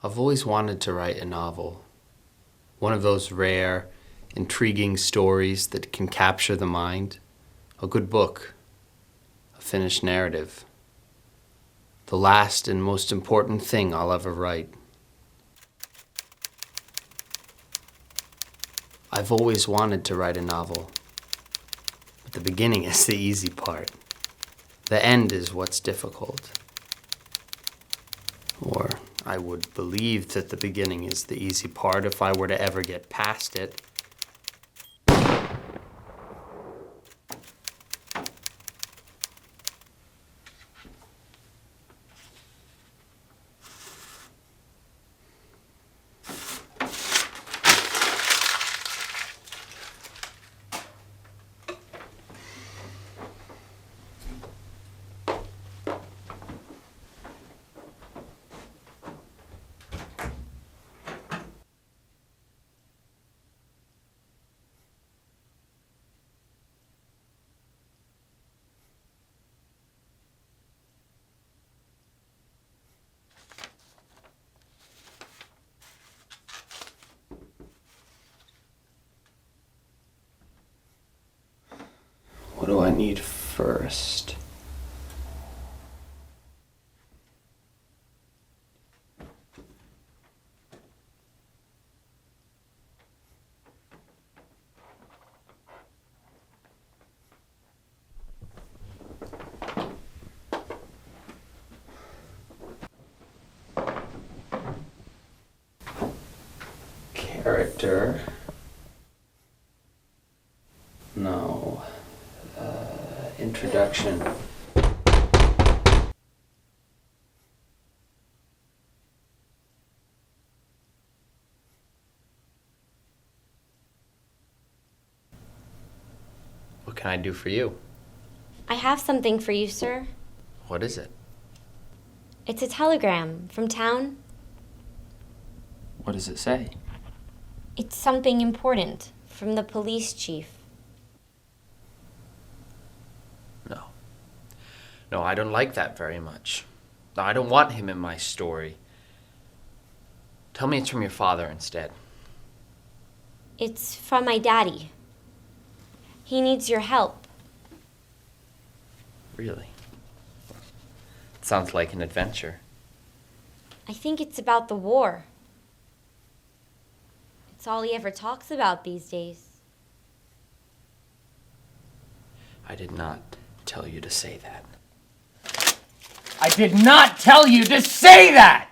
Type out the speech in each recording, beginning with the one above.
I've always wanted to write a novel. One of those rare, intriguing stories that can capture the mind. A good book. A finished narrative. The last and most important thing I'll ever write. I've always wanted to write a novel. But the beginning is the easy part. The end is what's difficult. Or I would believe that the beginning is the easy part if I were to ever get past it. What do I need first? Character. No. Introduction. What can I do for you? I have something for you, sir. What is it? It's a telegram from town. What does it say? It's something important from the police chief. No. No, I don't like that very much. No, I don't want him in my story. Tell me it's from your father instead. It's from my daddy. He needs your help. Really? It sounds like an adventure. I think it's about the war. It's all he ever talks about these days. I did not tell you to say that. I did not tell you to say that!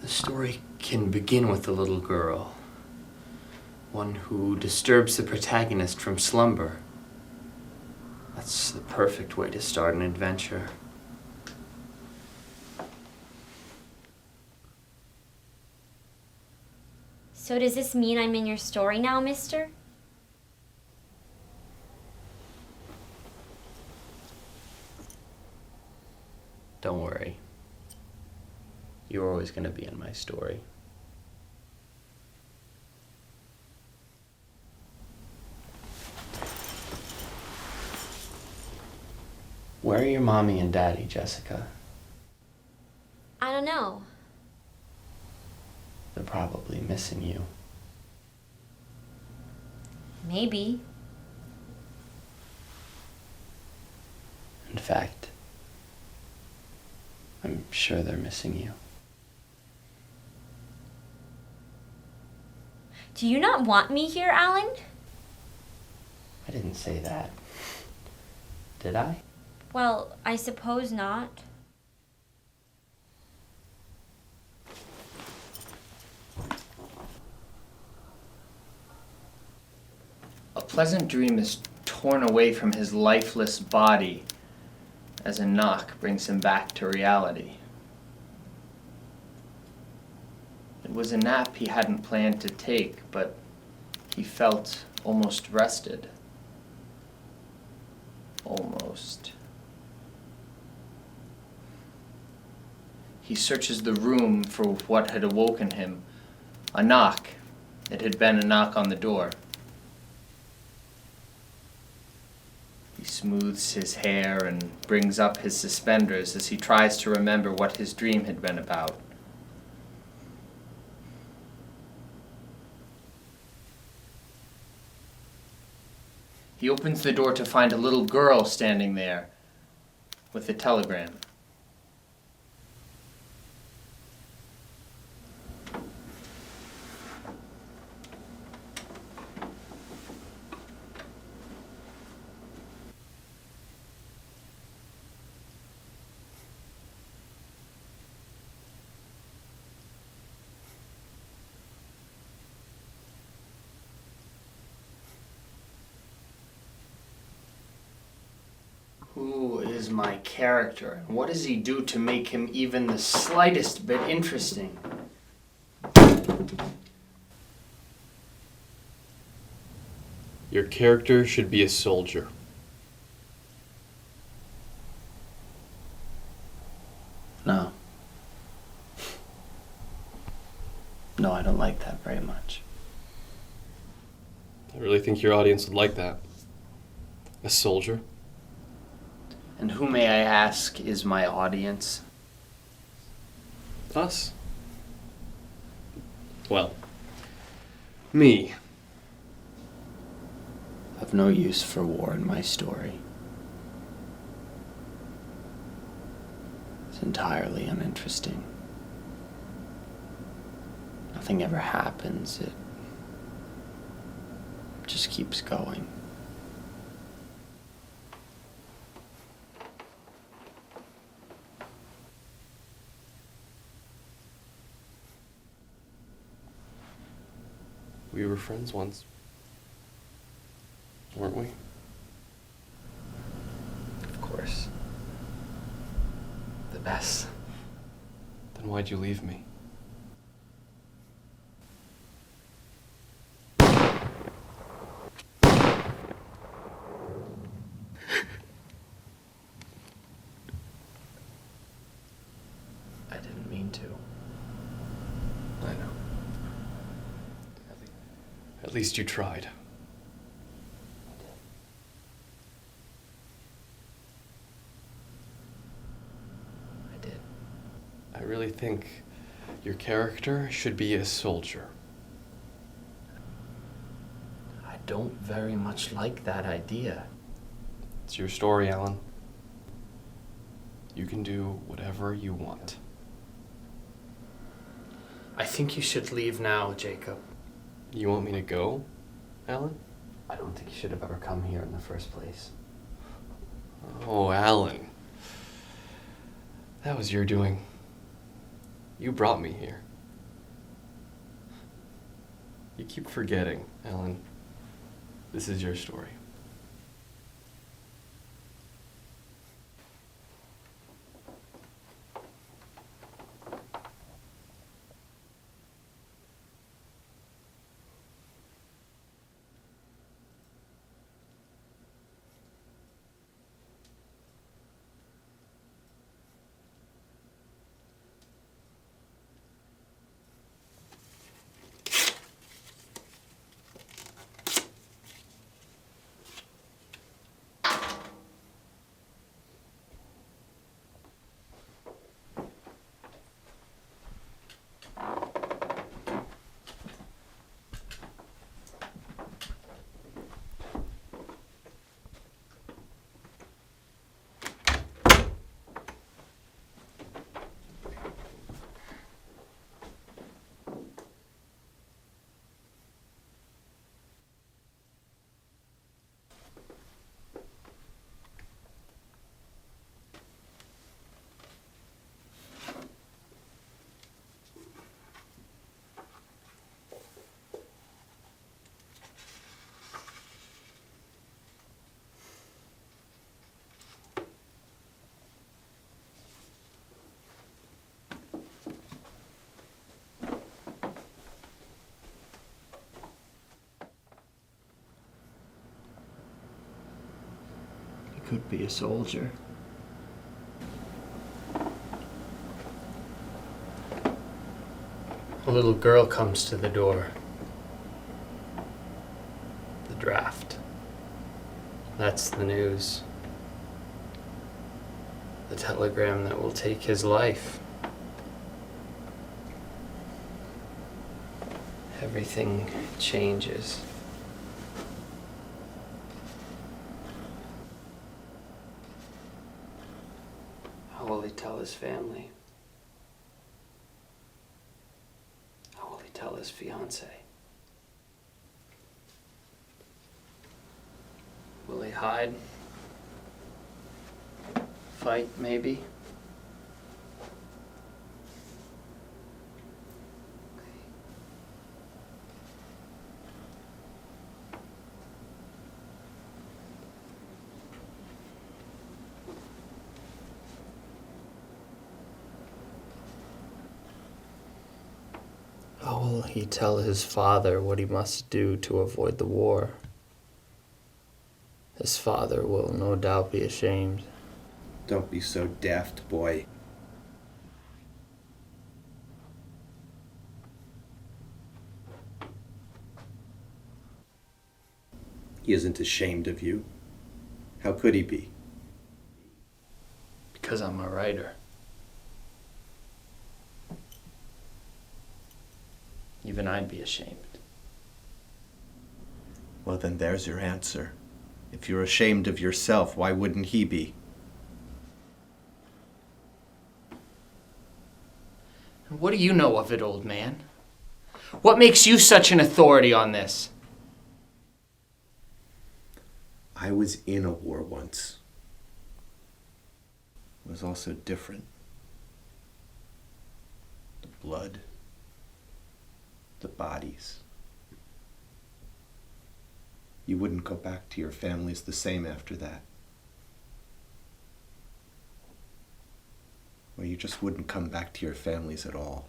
The story can begin with a little girl. One who disturbs the protagonist from slumber. That's the perfect way to start an adventure. So does this mean I'm in your story now, mister? Don't worry. You're always going to be in my story. Where are your mommy and daddy, Jessica? I don't know. They're probably missing you. Maybe. In fact, I'm sure they're missing you. Do you not want me here, Alan? I didn't say that. Did I? Well, I suppose not. A pleasant dream is torn away from his lifeless body as a knock brings him back to reality. It was a nap he hadn't planned to take, but he felt almost rested. Almost. He searches the room for what had awoken him, A knock. It had been a knock on the door. He smooths his hair and brings up his suspenders as he tries to remember what his dream had been about. He opens the door to find a little girl standing there with a telegram. Who is my character, and what does he do to make him even the slightest bit interesting? Your character should be a soldier. No. No, I don't like that very much. I really think your audience would like that. A soldier? And who, may I ask, is my audience? Us. Well, me. I've no use for war in my story. It's entirely uninteresting. Nothing ever happens. It just keeps going. We were friends once. Weren't we? Of course. The best. Then why'd you leave me? I didn't mean to. I know. At least you tried. I did. I really think your character should be a soldier. I don't very much like that idea. It's your story, Alan. You can do whatever you want. I think you should leave now, Jacob. You want me to go, Alan? I don't think you should have ever come here in the first place. Oh, Alan. That was your doing. You brought me here. You keep forgetting, Alan. This is your story. Could be a soldier. A little girl comes to the door. The draft. That's the news. The telegram that will take his life. Everything changes. How will he tell his family? How will he tell his fiancée? Will he hide? Fight, maybe? How will he tell his father what he must do to avoid the war? His father will no doubt be ashamed. Don't be so daft, boy. He isn't ashamed of you. How could he be? Because I'm a writer. Even I'd be ashamed. Well, then there's your answer. If you're ashamed of yourself, why wouldn't he be? What do you know of it, old man? What makes you such an authority on this? I was in a war once. It was also different. The blood, the bodies. You wouldn't go back to your families the same after that. Or you just wouldn't come back to your families at all.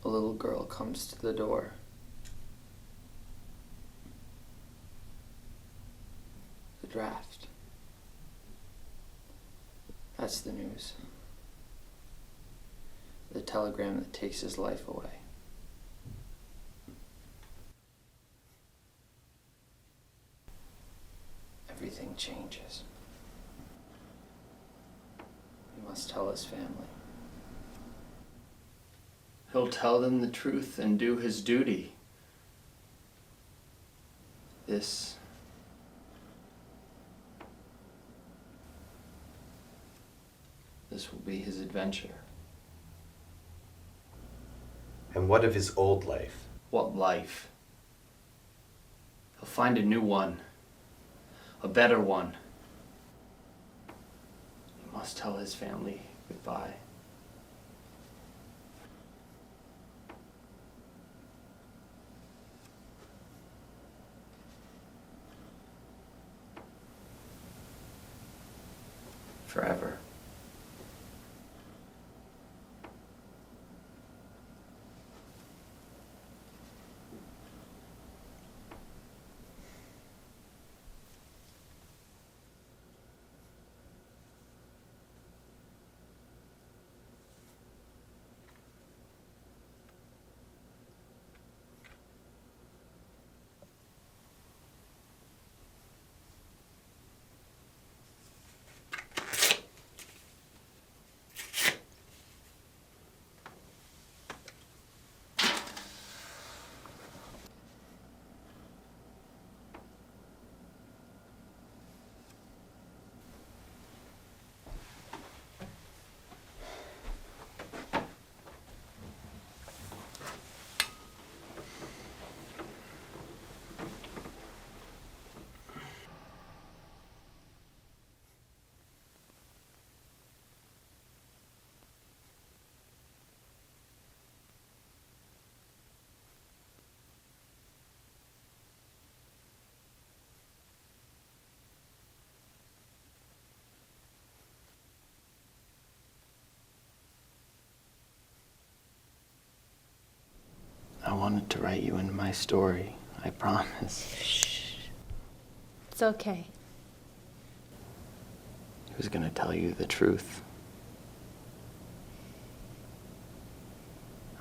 A little girl comes to the door. The draft. That's the news. The telegram that takes his life away. Everything changes. He must tell his family. He'll tell them the truth and do his duty. This will be his adventure. And what of his old life? What life? He'll find a new one. A better one. He must tell his family goodbye. Forever. I wanted to write you into my story. I promise. It's okay. He was gonna tell you the truth.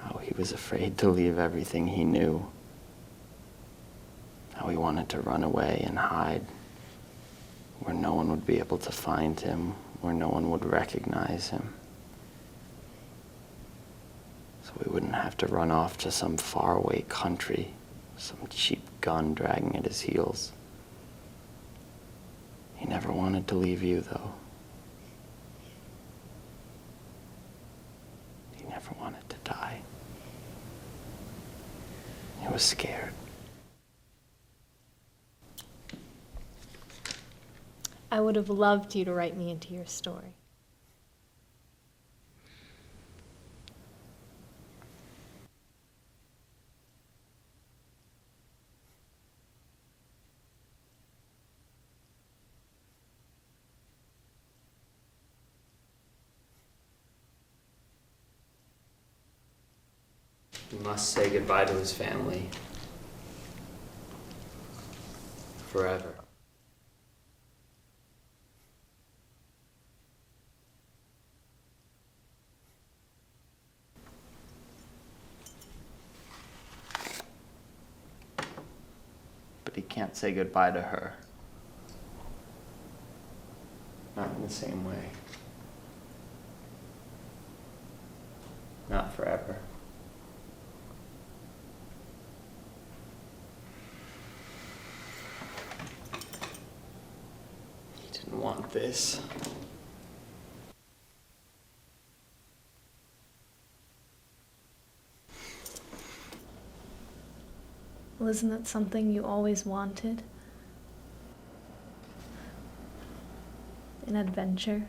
How he was afraid to leave everything he knew. How he wanted to run away and hide where no one would be able to find him, where no one would recognize him. So we wouldn't have to run off to some faraway country, some cheap gun dragging at his heels. He never wanted to leave you, though. He never wanted to die. He was scared. I would have loved you to write me into your story. He must say goodbye to his family. Forever. But he can't say goodbye to her. Not in the same way. Not forever. He didn't want this. Well, isn't that something you always wanted? An adventure?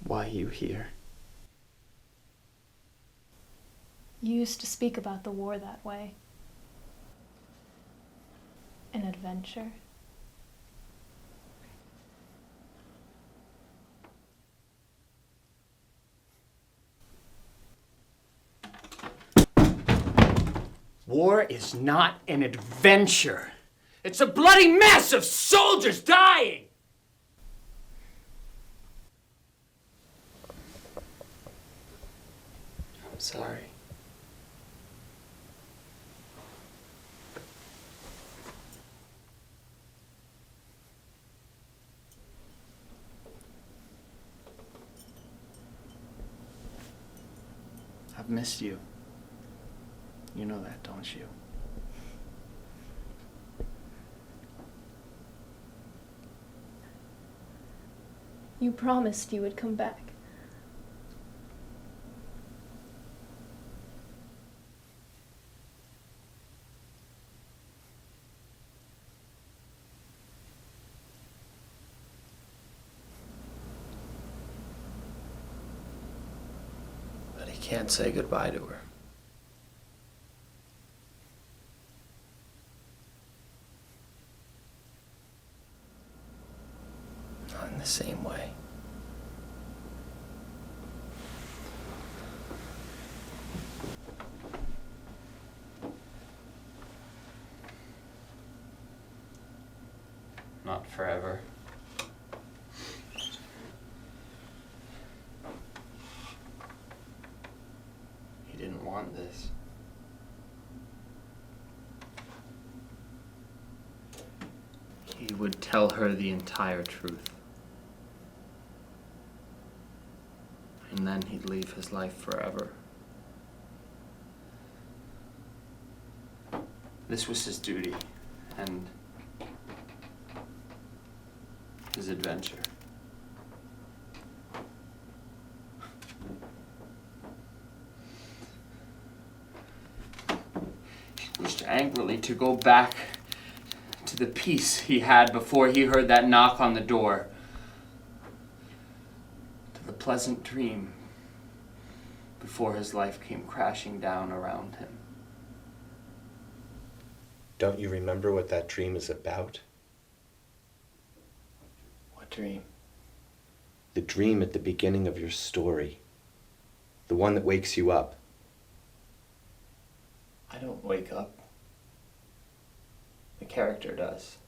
Why are you here? You used to speak about the war that way. An adventure? War is not an adventure. It's a bloody mess of soldiers dying! I'm sorry. I've missed you. You know that, don't you? You promised you would come back. But he can't say goodbye to her. Not in the same way. Not forever. He didn't want this. He would tell her the entire truth. And then he'd leave his life forever. This was his duty, and his adventure. He wished angrily to go back to the peace he had before he heard that knock on the door. To the pleasant dream before his life came crashing down around him. Don't you remember what that dream is about? What dream? The dream at the beginning of your story. The one that wakes you up. I don't wake up. The character does.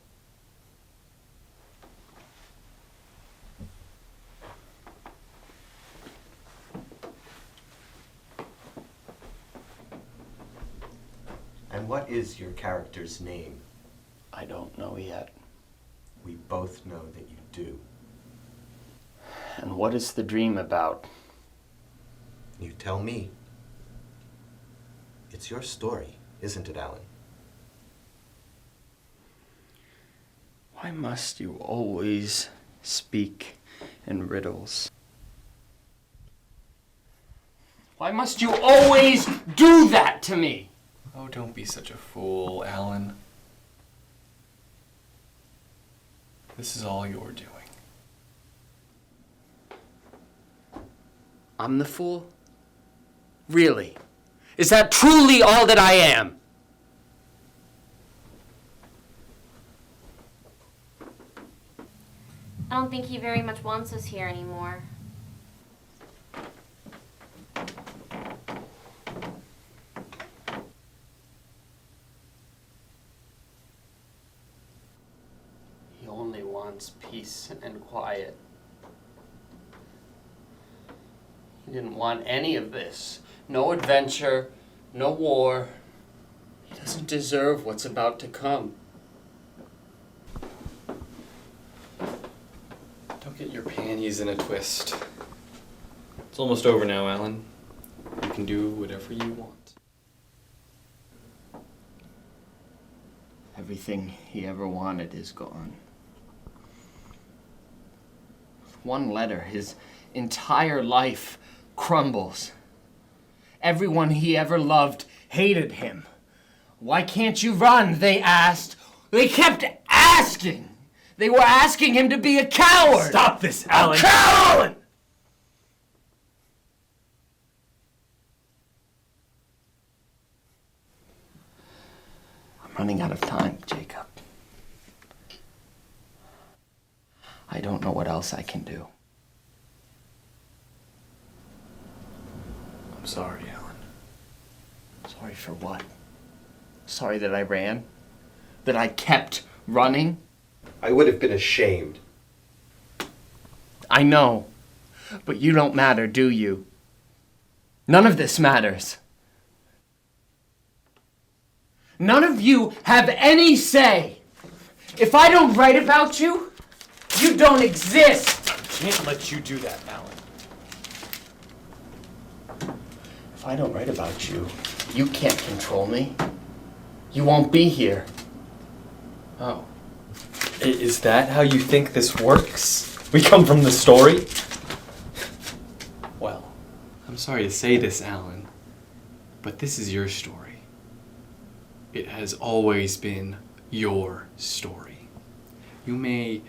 And what is your character's name? I don't know yet. We both know that you do. And what is the dream about? You tell me. It's your story, isn't it, Alan? Why must you always speak in riddles? Why must you always do that to me? Oh, don't be such a fool, Alan. This is all you're doing. I'm the fool? Really? Is that truly all that I am? I don't think he very much wants us here anymore. He only wants peace and quiet. He didn't want any of this. No adventure, no war. He doesn't deserve what's about to come. Don't get your panties in a twist. It's almost over now, Alan. You can do whatever you want. Everything he ever wanted is gone. One letter, his entire life crumbles. Everyone he ever loved hated him. Why can't you run? They asked. They kept asking. They were asking him to be a coward. Stop this, Alan. A coward! I'm running out of time, Jacob. I don't know what else I can do. I'm sorry, Alan. Sorry for what? Sorry that I ran? That I kept running? I would have been ashamed. I know. But you don't matter, do you? None of this matters. None of you have any say. If I don't write about you, you don't exist. I can't let you do that, Alan. If I don't write about you, you can't control me. You won't be here. Oh. Is that how you think this works? We come from the story? Well, I'm sorry to say this, Alan, but this is your story. It has always been your story. You may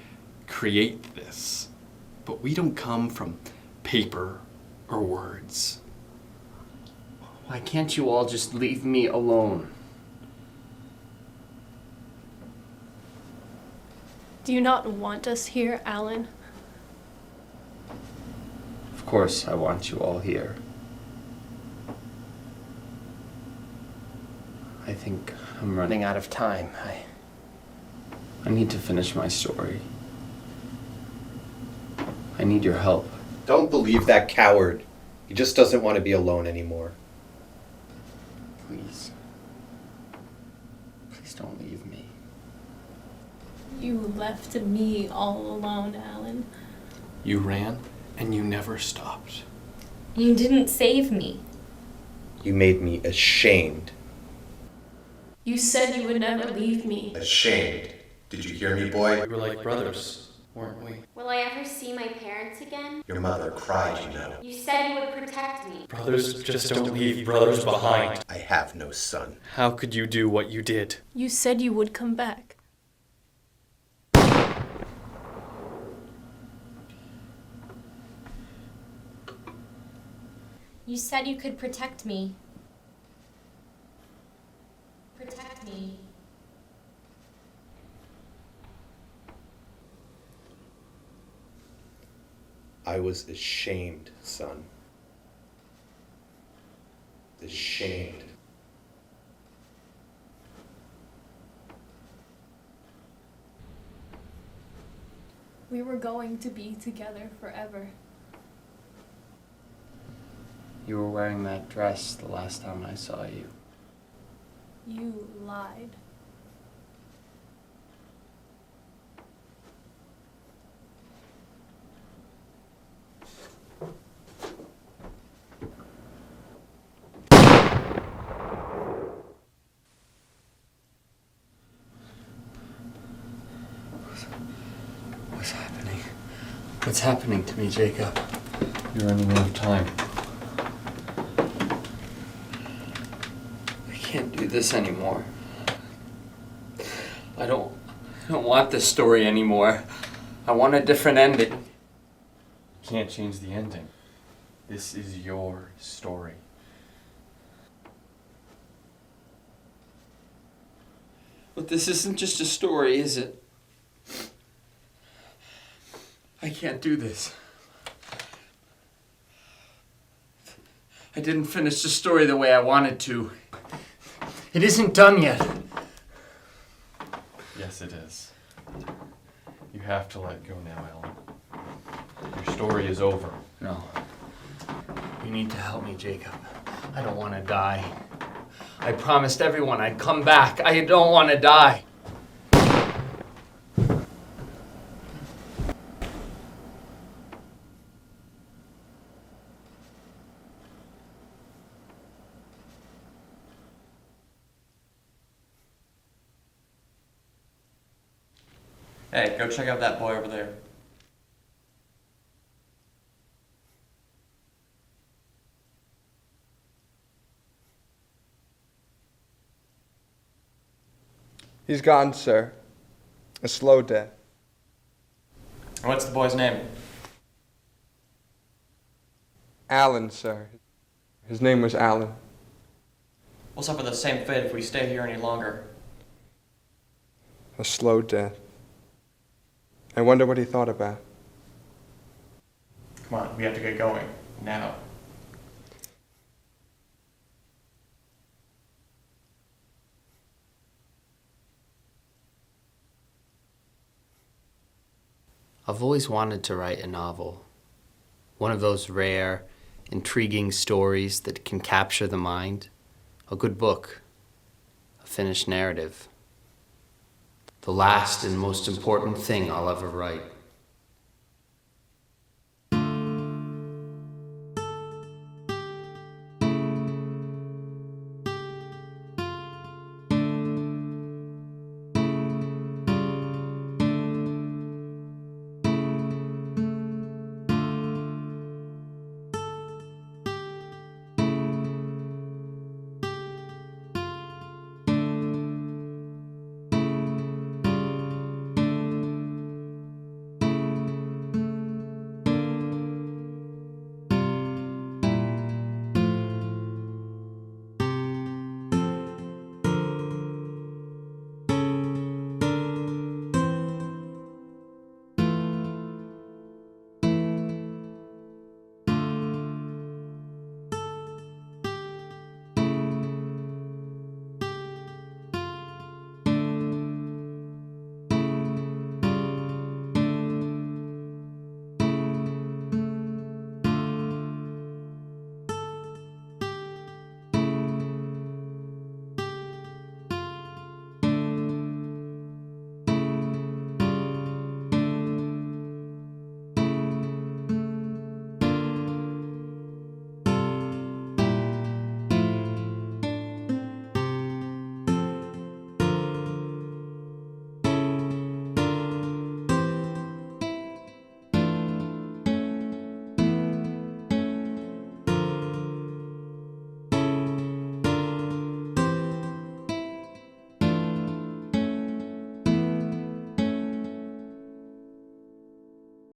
create this, but we don't come from paper or words. Why can't you all just leave me alone? Do you not want us here, Alan? Of course, I want you all here. I think I'm running out of time. I need to finish my story. I need your help. Don't believe that coward. He just doesn't want to be alone anymore. Please. Please don't leave me. You left me all alone, Alan. You ran, and you never stopped. You didn't save me. You made me ashamed. You said you would never leave me. Ashamed. Did you hear me, boy? We were like brothers, weren't we? Will I ever see my parents again? Your mother cried, you know. You said you would protect me. Brothers just don't leave brothers behind. I have no son. How could you do what you did? You said you would come back. You said you could protect me. Protect me. I I was ashamed, son. Ashamed. We were going to be together forever. You were wearing that dress the last time I saw you. You lied. What's happening? What's happening to me, Jacob? You're running out of time. I can't do this anymore. I don't want this story anymore. I want a different ending. You can't change the ending. This is your story. But this isn't just a story, is it? I can't do this. I didn't finish the story the way I wanted to. It isn't done yet. Yes, it is. You have to let go now, Alan. Your story is over. No. You need to help me, Jacob. I don't want to die. I promised everyone I'd come back. I don't want to die. Hey, go check out that boy over there. He's gone, sir. A slow death. What's the boy's name? Alan, sir. His name was Alan. We'll suffer the same fate if we stay here any longer. A slow death. I wonder what he thought about. Come on, we have to get going. Now. I've always wanted to write a novel. One of those rare, intriguing stories that can capture the mind. A good book. A finished narrative. The last and most important thing I'll ever write.